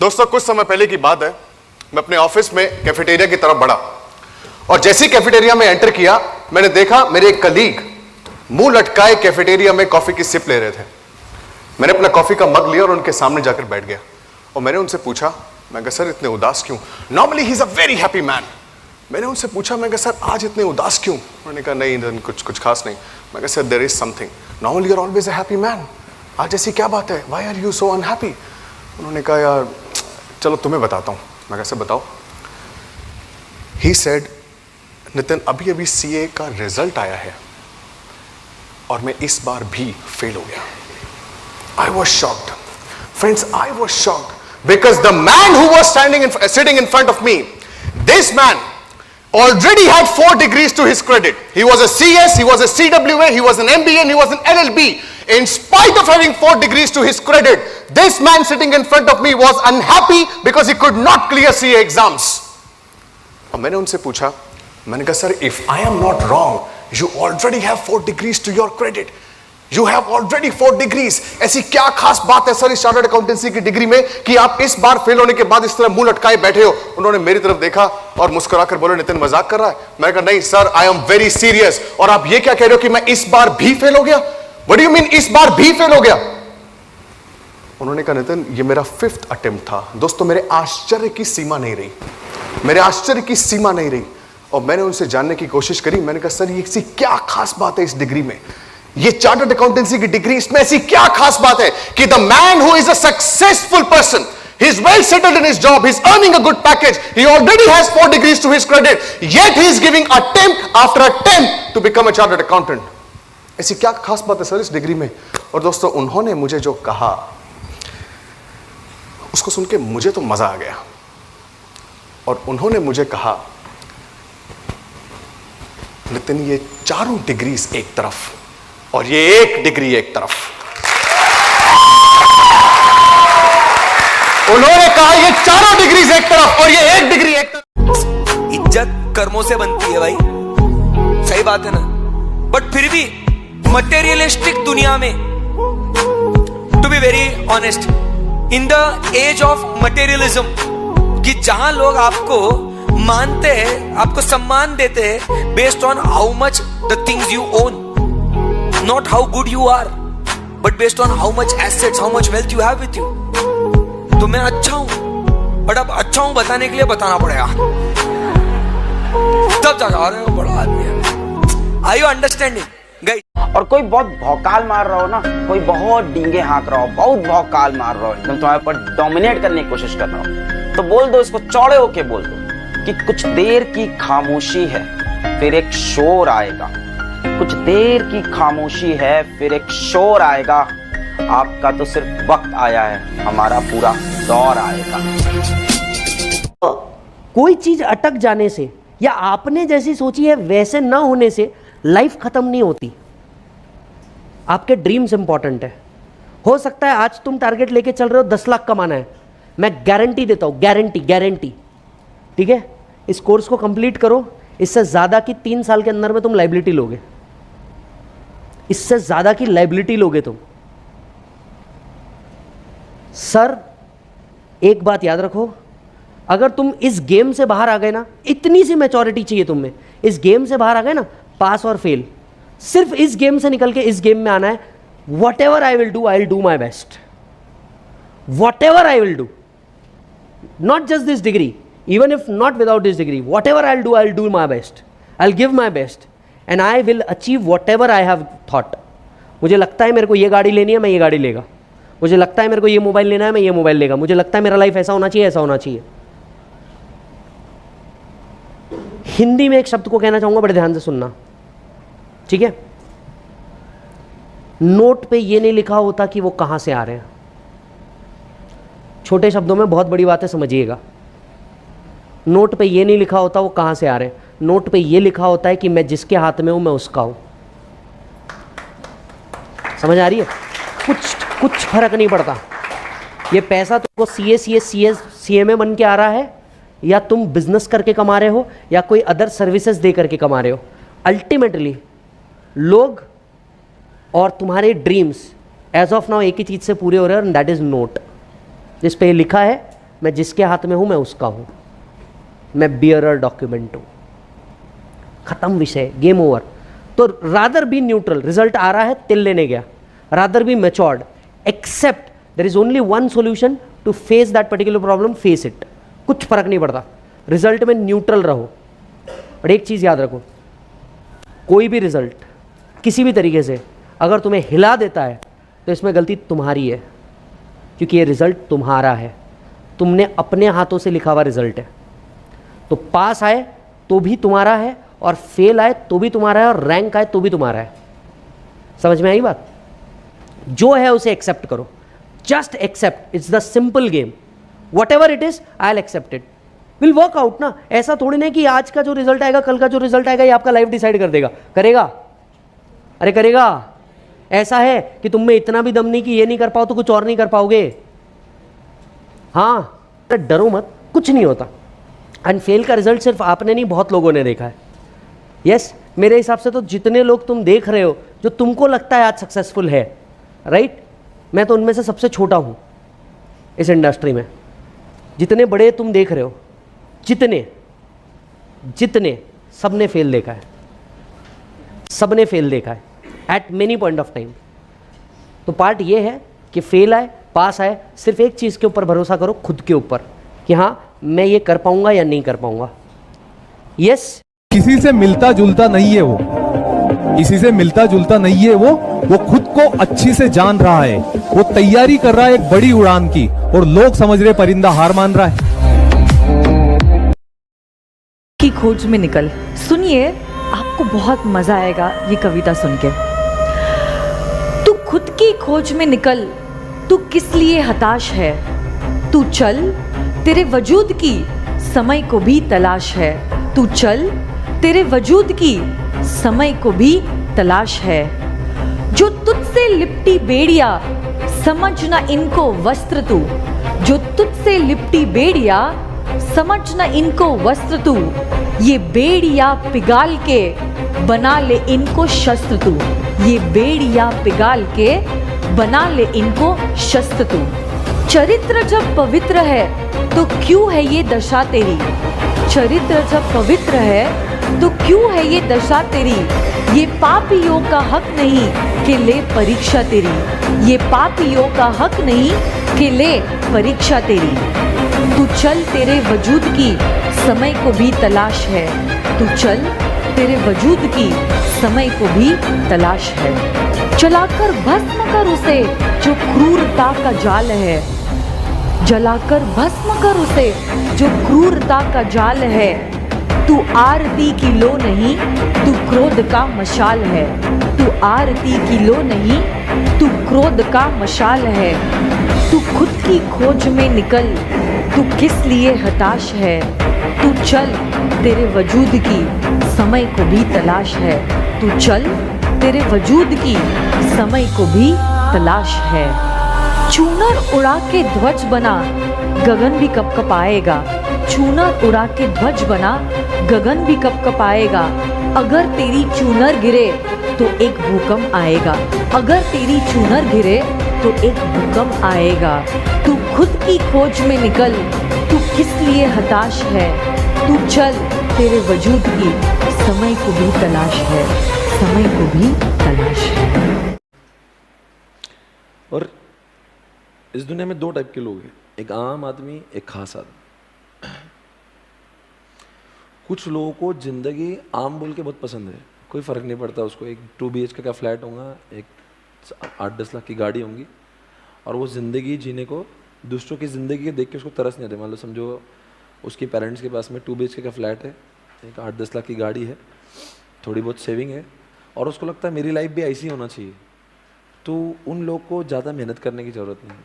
दोस्तों, कुछ समय पहले की बात है, मैं अपने ऑफिस में कैफेटेरिया की तरफ बढ़ा और जैसे ही कैफेटेरिया में एंटर किया, मैंने देखा मेरे एक कलीग मुंह लटकाए कैफेटेरिया में कॉफी की सिप ले रहे थे। मैंने अपना कॉफी का मग लिया और उनके सामने जाकर बैठ गया और मैंने उनसे पूछा, मैं कहा सर इतने उदास क्यों? Normally he is a very happy man. मैंने उनसे पूछा, मैं कहा सर आज इतने उदास क्यों? उन्होंने कहा नहीं कुछ खास नहीं। मैं कहा sir there is something, normally you are always a happy man, आज ऐसी क्या बात है? Why are you so unhappy? उन्होंने कहा यार चलो तुम्हें बताता हूं। मैं कहा सर बताओ। ही सेड, नितिन अभी अभी सीए का रिजल्ट आया है और मैं इस बार भी फेल हो गया। I was shocked. Friends, I was shocked because the man who was sitting in front of me, this man already had 4 degrees to his credit. He was a CS, he was a CWA, he was an MBA, and he was an LLB. In spite of having 4 degrees to his credit, this man sitting in front of me was unhappy because he could not clear CA exams. और मैंने उनसे पूछा, मैंने कहा sir if I am not wrong, you already have 4 degrees to your credit. You have already 4 degrees. ऐसी क्या खास बात है सर इस चार्टर्ड अकाउंटेंसी की डिग्री में कि आप इस बार फेल होने के बाद इस तरह मुंह लटकाए बैठे हो? उन्होंने मेरी तरफ देखा और मुस्कुराकर बोले, नितिन मजाक कर रहा है? मैंने कहा नहीं sir, I am very serious. और आप ये क्या कह रहे हो कि मैं इस बार भी फेल हो गया? व्हाट डू यू मीन इस बार भी फेल हो गया? उन्होंने कहा नितिन ये मेरा 5th अटेम्प्ट था। दोस्तों, मेरे आश्चर्य की सीमा नहीं रही, मेरे आश्चर्य की सीमा नहीं रही। और मैंने उनसे जानने की कोशिश करी। मैंने कहा सर ये क्या खास बात है इस डिग्री में, ये चार्टर्ड अकाउंटेंसी की डिग्री, इसमें ऐसी क्या खास बात है कि the man who is a successful person, he is well settled in his job, he is earning a good package, he already has 4 degrees to his credit, yet he is giving attempt after attempt to become a chartered accountant. ऐसी क्या खास बात है sir इस degree में? और दोस्तों, उन्होंने मुझे जो कहा उसको सुन के मुझे तो मजा आ गया। और उन्होंने मुझे कहा, नितिन ये चारों डिग्रीज एक तरफ और ये एक डिग्री एक तरफ। उन्होंने कहा ये चारों डिग्रीज एक तरफ और ये एक डिग्री एक तरफ। इज्जत कर्मों से बनती है भाई, सही बात है ना? बट फिर भी मटेरियलिस्टिक दुनिया में, to be very honest, in the age of materialism, कि जहां लोग आपको मानते हैं, आपको सम्मान देते हैं based on how much the things you own, not how good you are, but based on how much assets, how much wealth you have with you. तो मैं अच्छा हूं, बट अब अच्छा हूं बताने के लिए बताना पड़ेगा, तब जाकर अरे वो बड़ा आदमी है। Are you understanding? Guys, और कोई बहुत भौकाल मार रहा हो ना, कोई बहुत डींगे हाँक रहा हो, बहुत भौकाल मार रहा हो, एकदम तुम्हारे पर डोमिनेट करने की कोशिश कर रहा हो, तो बोल दो, इसको चौड़े होके बोल दो कि कुछ देर की खामोशी है फिर एक शोर आएगा, कुछ देर की खामोशी है फिर एक शोर आएगा, आपका तो सिर्फ वक्त आया है, हमारा पूरा दौर आएगा। कोई चीज अटक जाने से या आपने जैसी सोची है वैसे ना होने से लाइफ खत्म नहीं होती। आपके ड्रीम्स इंपॉर्टेंट है। हो सकता है आज तुम टारगेट लेके चल रहे हो 10 लाख कमाना है, मैं गारंटी देता हूं, गारंटी, ठीक है? इस कोर्स को कंप्लीट करो, इससे ज्यादा की 3 साल के अंदर में तुम लाइबिलिटी लोगे, इससे ज्यादा की लाइबिलिटी लोगे तुम। सर एक बात याद रखो, अगर तुम इस गेम से बाहर आ गए ना, इतनी सी मैच्योरिटी चाहिए तुम में, इस गेम से बाहर आ गए ना, पास और फेल, सिर्फ इस गेम से निकल के इस गेम में आना है। What ever I will do my best, what ever I will do, not just this degree, even if not without this degree, whatever I'll do my best, I'll give my best and I will achieve whatever I have thought. मुझे लगता है मेरे को ये गाड़ी लेनी है, मैं ये गाड़ी लेगा, मुझे लगता है मेरे को ये मोबाइल लेना है, मैं ये मोबाइल लेगा, मुझे लगता है मेरा लाइफ ऐसा होना चाहिए, ऐसा होना चाहिए। हिंदी में एक शब्द को कहना चाहूंगा, बड़े ध्यान से सुनना, ठीक है? नोट पे ये नहीं लिखा होता कि वो कहां से आ रहे हैं। छोटे शब्दों में बहुत बड़ी बात है, समझिएगा। नोट पे ये नहीं लिखा होता वो कहां से आ रहे हैं, नोट पे ये लिखा होता है कि मैं जिसके हाथ में हूं मैं उसका हूं। समझ आ रही है? कुछ फर्क नहीं पड़ता, ये पैसा तुमको सीए में बन के आ रहा है, या तुम बिजनेस करके कमा रहे हो, या कोई अदर सर्विसेज दे करके कमा रहे हो। अल्टीमेटली लोग और तुम्हारे ड्रीम्स एज ऑफ नाउ एक ही चीज से पूरे हो रहे हैं, एंड दैट इज नोट। जिस पे लिखा है मैं जिसके हाथ में हूं मैं उसका हूं, मैं बियरर डॉक्यूमेंट हूं, खत्म विषय, गेम ओवर। तो रादर बी न्यूट्रल, रिजल्ट आ रहा है, तिल लेने गया, rather be matured, accept there is only one solution to face that particular problem, face it, कुछ फर्क नहीं पड़ता, रिजल्ट में न्यूट्रल रहो। और एक चीज याद रखो, कोई भी रिजल्ट किसी भी तरीके से अगर तुम्हें हिला देता है तो इसमें गलती तुम्हारी है, क्योंकि ये रिजल्ट तुम्हारा है, तुमने अपने हाथों से लिखा हुआ रिजल्ट है। तो पास आए तो भी तुम्हारा है, और फेल आए तो भी तुम्हारा है, और रैंक आए तो भी तुम्हारा है। समझ में आई बात? जो है उसे एक्सेप्ट करो, just accept, it's the simple game, whatever it is I will accept it, will work out ना। ऐसा थोड़ी नहीं कि आज का जो रिजल्ट आएगा, कल का जो रिजल्ट आएगा, ये आपका लाइफ डिसाइड कर देगा। करेगा? अरे करेगा। ऐसा है कि तुम में इतना भी दम नहीं कि ये नहीं कर पाओ तो कुछ और नहीं कर पाओगे। हाँ, डरो मत, कुछ नहीं होता। एंड फेल का रिजल्ट सिर्फ आपने नहीं, बहुत लोगों ने देखा है। यस, मेरे हिसाब से तो जितने लोग तुम देख रहे हो जो तुमको लगता है आज सक्सेसफुल है, राइट, मैं तो उनमें से सबसे छोटा हूँ इस इंडस्ट्री में। जितने बड़े तुम देख रहे हो, जितने सबने फेल देखा है, सबने फेल देखा है eight many point of time. तो पार्ट ये है कि फेल आए पास आए, सिर्फ एक चीज़ के ऊपर भरोसा करो, खुद के ऊपर, कि हाँ मैं ये कर पाऊंगा या नहीं कर पाऊंगा। यस, किसी से मिलता जुलता नहीं है वो, किसी से मिलता जुलता नहीं है वो खुद को अच्छी से जान रहा है, वो तैयारी कर रहा है एक बड़ी उड़ान की, और लोग समझ रहे परिंदा हार मान रहा है। की खोज में निकल, सुनिए, आपको बहुत मजा आएगा ये कविता सुन के। तू खुद की खोज में निकल, तू किस लिए हताश है, तू चल, तेरे वजूद की समय को भी तलाश है, तू चल, तेरे वजूद की समय को भी तलाश है। जो तुझसे लिपटी बेड़िया, समझ न इनको वस्त्र तू, जो तुझसे लिपटी बेड़िया, समझ न इनको वस्त्र तू, ये बेड़िया पिघाल के बना ले इनको शस्त्र तू, ये बेड़िया पिघाल के बना ले इनको शस्त्र तू। चरित्र जब पवित्र है तो क्यों है ये दशा तेरी, चरित्र जब पवित्र है तो क्यों है ये दशा तेरी, ये पापियों का हक नहीं कि ले परीक्षा तेरी, ये पापियों का हक नहीं कि ले परीक्षा तेरी। तू चल, तेरे वजूद की समय को भी तलाश है, तू चल, तेरे वजूद की समय को भी तलाश है। जलाकर भस्म कर उसे जो क्रूरता का जाल है, जलाकर भस्म कर उसे जो क्रूरता का जाल है। तू आरती की लो नहीं, तू क्रोध का मशाल है, तू आरती की लो नहीं, तू क्रोध का मशाल है। तू खुद की खोज में निकल, तू किस लिए हताश है, तू चल, तेरे वजूद की समय को भी तलाश है, तू चल, तेरे वजूद की समय को भी तलाश है। चूनर उड़ा के ध्वज बना, गगन भी कपकपाएगा, चूनर उड़ा के ध्वज बना, गगन भी कपकपाएगा। अगर तेरी चूनर गिरे तो एक भूकंप आएगा, अगर तेरी चूनर गिरे तो एक भूकंप आएगा। तू खुद की खोज में निकल, तू किस लिए हताश है, तू चल, तेरे वजूद की समय को भी तलाश है, समय को भी तलाश है। और इस दुनिया में दो टाइप के लोग हैं, एक आम आदमी, एक खास आदमी। कुछ लोगों को जिंदगी आम बोल के बहुत पसंद है, कोई फर्क नहीं पड़ता उसको, एक 2 BHK का फ्लैट होगा, एक 8-10 लाख की गाड़ी होंगी, और वो ज़िंदगी जीने को, दूसरों की ज़िंदगी के देख के उसको तरस नहीं आते। मान लो समझो उसके पेरेंट्स के पास में 2 BHK का फ्लैट है, एक 8-10 लाख की गाड़ी है, थोड़ी बहुत सेविंग है, और उसको लगता है मेरी लाइफ भी ऐसी होना चाहिए, तो उन लोग को ज़्यादा मेहनत करने की ज़रूरत नहीं है।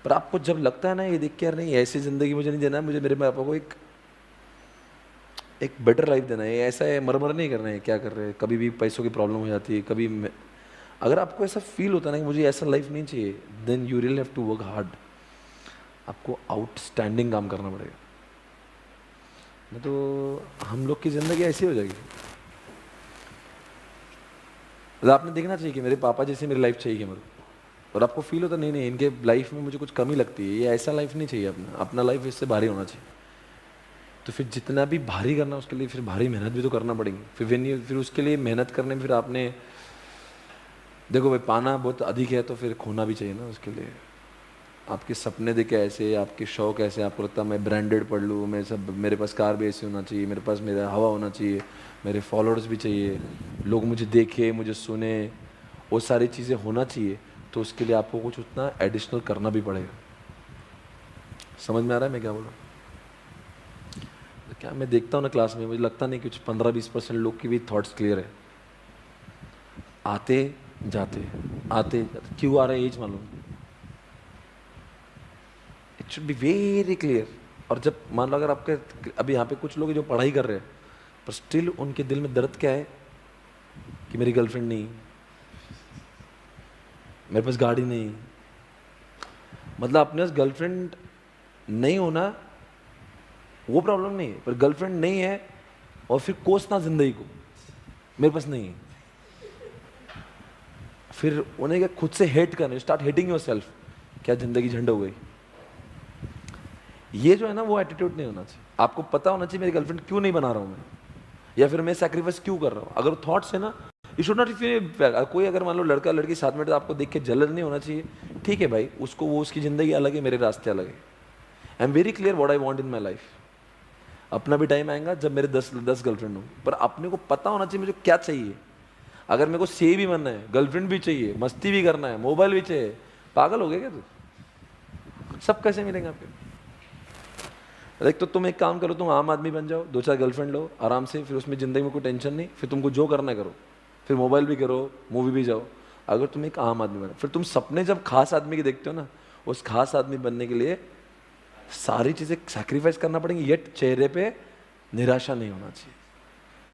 पर आपको जब लगता है ना ये देख के, यार नहीं ऐसी ज़िंदगी मुझे नहीं देना है, मुझे मेरे पापा को एक बेटर लाइफ देना है, ऐसा है मरमर नहीं करना है, क्या कर रहे हैं, कभी भी पैसों की प्रॉब्लम हो जाती है, कभी अगर आपको ऐसा फील होता है ना कि मुझे ऐसा लाइफ नहीं चाहिए, then you really have to work hard, आपको आउटस्टैंडिंग काम करना पड़ेगा, नहीं तो हम लोग की ज़िंदगी ऐसी हो जाएगी। तो आपने देखना चाहिए कि मेरे पापा जैसी मेरी लाइफ चाहिए मेरे को, और आपको फील होता नहीं नहीं इनके लाइफ में मुझे कुछ कमी लगती है, ये ऐसा लाइफ नहीं चाहिए अपना, अपना लाइफ इससे भारी होना चाहिए। तो फिर जितना भी भारी करना उसके लिए फिर भारी मेहनत भी तो करना पड़ेगी। फिर उसके लिए मेहनत करने में फिर आपने देखो भाई पाना बहुत अधिक है तो फिर खोना भी चाहिए ना उसके लिए। आपके सपने देखे ऐसे, आपके शौक ऐसे, आपको लगता है मैं ब्रांडेड पढ़ लूँ, मैं सब, मेरे पास कार भी ऐसे होना चाहिए, मेरे पास मेरा हवा होना चाहिए, मेरे फॉलोअर्स भी चाहिए, लोग मुझे देखे मुझे सुने, वो सारी चीज़ें होना चाहिए। तो उसके लिए आपको कुछ उतना एडिशनल करना भी पड़ेगा। समझ में आ रहा है मैं क्या बोल रहा हूँ? तो क्या मैं देखता हूँ ना क्लास में, मुझे लगता नहीं कुछ 15-20% लोग की भी थॉट्स क्लियर है। आते जाते आते जाते, क्यों आ रहे हैं एज मालूम, it should be very clear. और जब मान लो अगर आपके अभी यहाँ पे कुछ लोग जो पढ़ाई कर रहे हैं पर स्टिल उनके दिल में दर्द क्या है कि मेरी गर्लफ्रेंड नहीं, मेरे पास गाड़ी नहीं, मतलब अपने पास गर्लफ्रेंड नहीं होना वो प्रॉब्लम नहीं है, पर गर्लफ्रेंड नहीं है और फिर कोसना जिंदगी को मेरे पास नहीं है, फिर उन्हें क्या खुद से हेट करना, स्टार्ट हेटिंग योरसेल्फ, क्या जिंदगी झंड हो गई। ये जो है ना वो एटीट्यूड नहीं होना चाहिए। आपको पता होना चाहिए मेरी गर्लफ्रेंड क्यों नहीं बना रहा हूं मैं, या फिर मैं सैक्रिफाइस क्यों कर रहा हूं। अगर थॉट्स है ना, यू शुड नॉट फील। कोई अगर मान लो लड़का लड़की साथ में तो आपको देख के जलन नहीं होना चाहिए, ठीक है भाई, उसको वो उसकी जिंदगी अलग है, मेरे रास्ते अलग है। I am very clear what I want in my life. अपना भी टाइम आएगा जब मेरे 10 गर्लफ्रेंड हो, पर अपने को पता होना चाहिए मुझे क्या चाहिए। अगर मेरे को सेव भी बनना है, गर्लफ्रेंड भी चाहिए, मस्ती भी करना है, मोबाइल भी चाहिए, पागल हो गए क्या तू? सब कैसे मिलेंगे आपके? देख तो तुम एक काम करो, तुम आम आदमी बन जाओ, 2-4 गर्लफ्रेंड लो आराम से, फिर उसमें ज़िंदगी में कोई टेंशन नहीं, फिर तुमको जो करना है करो, फिर मोबाइल भी करो, मूवी भी जाओ। अगर तुम एक आम आदमी बनो, फिर तुम सपने जब खास आदमी के देखते हो ना, उस खास आदमी बनने के लिए सारी चीज़ें सैक्रिफाइस करना पड़ेंगी, येट चेहरे पे निराशा नहीं होना चाहिए।